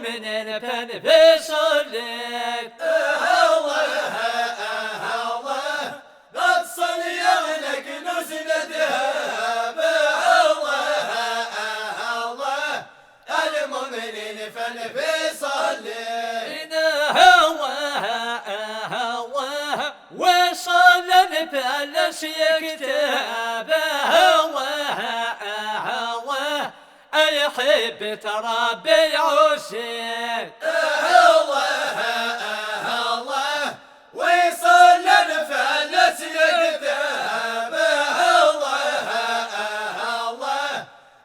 المؤمنين فالفيصل لك قد صليا لك نزل ذهب المؤمنين فالفيصل لك وصل الفلس يكتب يحب تربي عسير وصل الفلس يكتب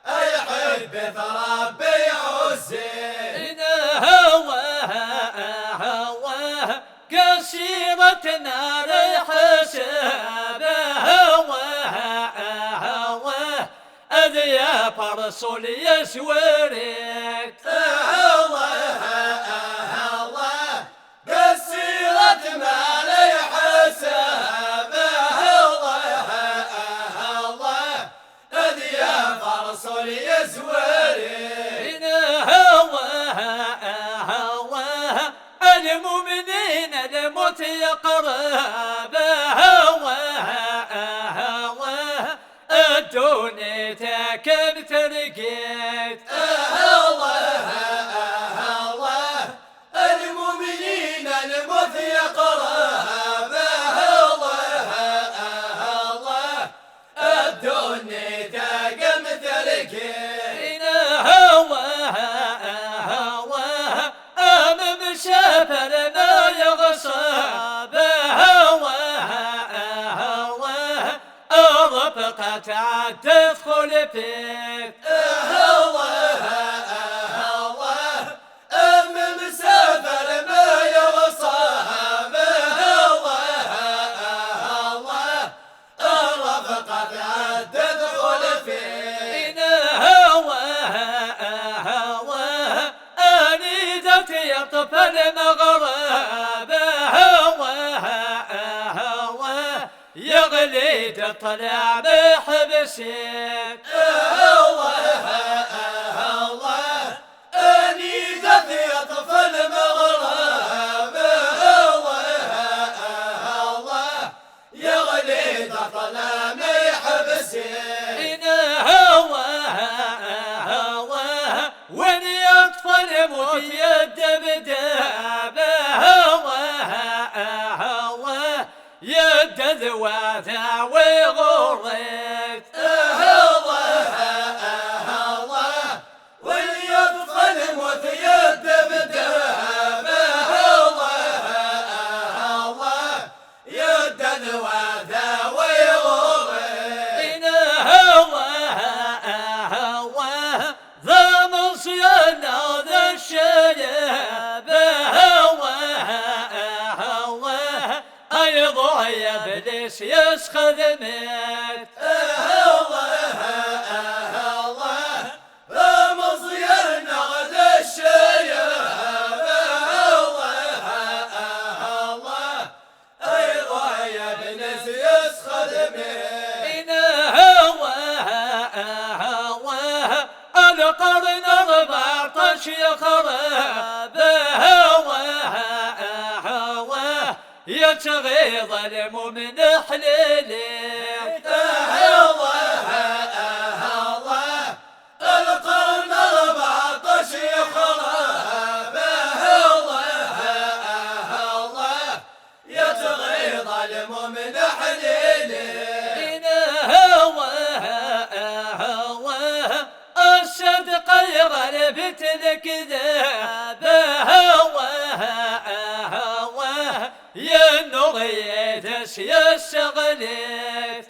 يحب تربي عسير قصيرة نار حسابه يا فرسول يسورك قصيرة نار حسابه يا فرسول يسورك المؤمنين الموت يقرب الدنيا تكن ترقيت المؤمنين الموت يقرب الدنيا تقم ترقيت مسافر ما يغصب رفقة تدخل فيك مسافر ما يغصب رفقة تدخل فيك أنيدت يطف المغرب يغلي طلع بحبسك أنيدت يطف المغرب يغلي طلع بحبسك وين يطفى الموت يدبدب يد ذواثا ويغرك وليطفى الموت يدبدب يد ذواثا ويغرك ذا مصينا ذا الشيب أيضا يا ابليس يسخذ منك مصير نغد الشياب أيضا يا ابنس يسخذ منك القرن 14 يخرب يتغيظ المؤمن حليلي القرن 14 يخرب يتغيظ المؤمن حليلي الصدق يغلب الكذاب ينور يدس يستغلت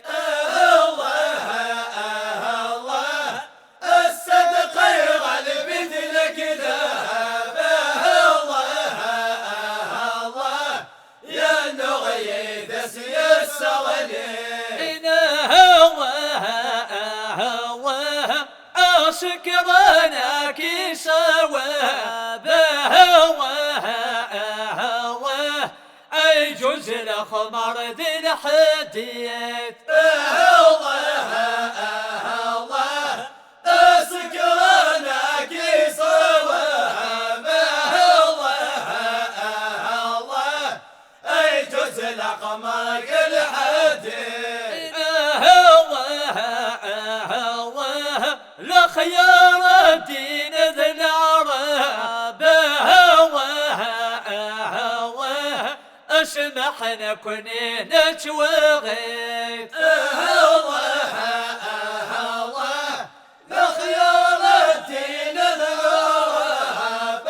الصدق يغلب الكذاب ينور يدس يستغلت سكرانك سواب أي جزء الخمر ذي الحديد سكرانك صواب ينزل قمرك الحديد لخيار الدين ذي العرب اسمح نكوني نتوغيت لخيار الدين ذي العرب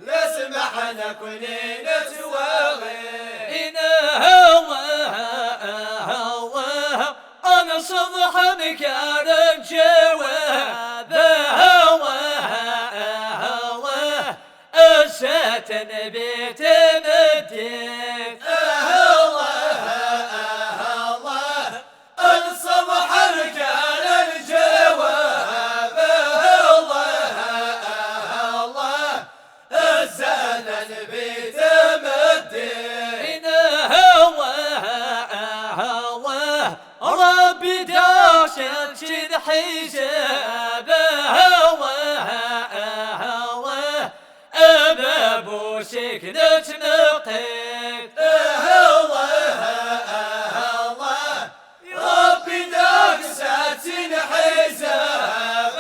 لسمح نكوني نتوغيت أنا صبح مكان الجواب أساتن بيت مديت الصبح كان الجواب الزاد البيت مدين ربي داشت الحجاب أبابو سكنت مقيت ربي داك ساتن حزاب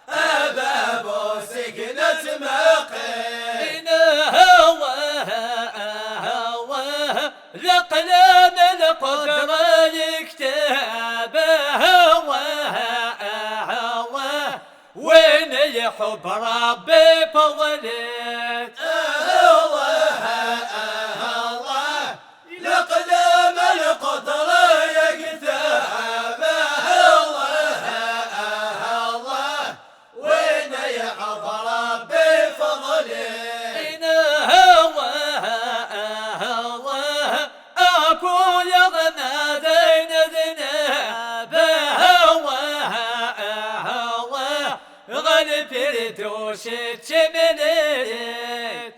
أبابو سكنت مقيت لقلام القدرة يكتب وين يحب ربي فضلت لقدام القدرة يكتب وين يحب ربي فضلت أكو يغنى دين ذنب غالب الدوش تمنيت